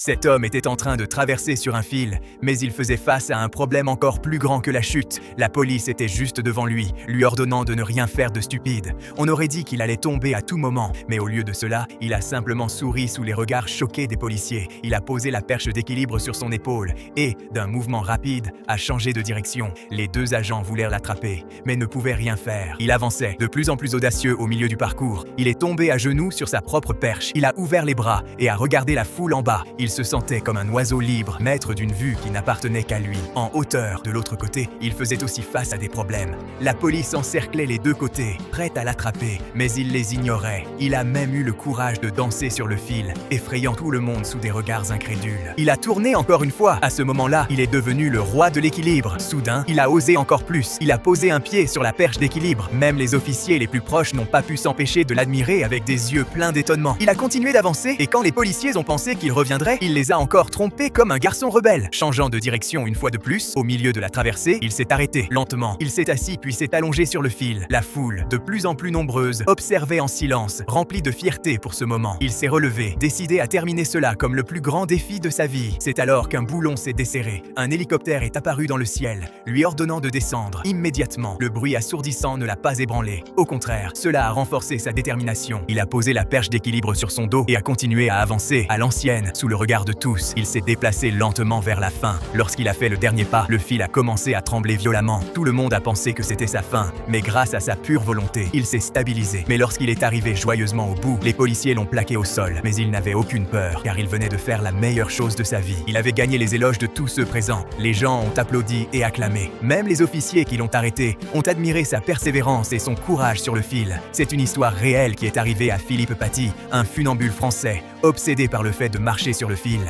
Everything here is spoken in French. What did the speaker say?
Cet homme était en train de traverser sur un fil, mais il faisait face à un problème encore plus grand que la chute. La police était juste devant lui, lui ordonnant de ne rien faire de stupide. On aurait dit qu'il allait tomber à tout moment, mais au lieu de cela, il a simplement souri sous les regards choqués des policiers. Il a posé la perche d'équilibre sur son épaule et, d'un mouvement rapide, a changé de direction. Les deux agents voulèrent l'attraper, mais ne pouvaient rien faire. Il avançait, de plus en plus audacieux au milieu du parcours. Il est tombé à genoux sur sa propre perche. Il a ouvert les bras et a regardé la foule en bas. Il se sentait comme un oiseau libre, maître d'une vue qui n'appartenait qu'à lui. En hauteur, de l'autre côté, il faisait aussi face à des problèmes. La police encerclait les deux côtés, prête à l'attraper, mais il les ignorait. Il a même eu le courage de danser sur le fil, effrayant tout le monde sous des regards incrédules. Il a tourné encore une fois. À ce moment-là, il est devenu le roi de l'équilibre. Soudain, il a osé encore plus. Il a posé un pied sur la perche d'équilibre. Même les officiers les plus proches n'ont pas pu s'empêcher de l'admirer avec des yeux pleins d'étonnement. Il a continué d'avancer et quand les policiers ont pensé qu'il reviendrait, il les a encore trompés comme un garçon rebelle. Changeant de direction une fois de plus, au milieu de la traversée, il s'est arrêté. Lentement, il s'est assis puis s'est allongé sur le fil. La foule, de plus en plus nombreuse, observait en silence, rempli de fierté pour ce moment. Il s'est relevé, décidé à terminer cela comme le plus grand défi de sa vie. C'est alors qu'un boulon s'est desserré. Un hélicoptère est apparu dans le ciel, lui ordonnant de descendre. Immédiatement, le bruit assourdissant ne l'a pas ébranlé. Au contraire, cela a renforcé sa détermination. Il a posé la perche d'équilibre sur son dos et a continué à avancer, à l'ancienne, sous le regard de tous. Il s'est déplacé lentement vers la fin. Lorsqu'il a fait le dernier pas, le fil a commencé à trembler violemment. Tout le monde a pensé que c'était sa fin, mais grâce à sa pure volonté, il s'est stabilisé. Mais lorsqu'il est arrivé joyeusement au bout, les policiers l'ont plaqué au sol. Mais il n'avait aucune peur, car il venait de faire la meilleure chose de sa vie. Il avait gagné les éloges de tous ceux présents. Les gens ont applaudi et acclamé. Même les officiers qui l'ont arrêté ont admiré sa persévérance et son courage sur le fil. C'est une histoire réelle qui est arrivée à Philippe Paty, un funambule français, obsédé par le fait de marcher sur le fil.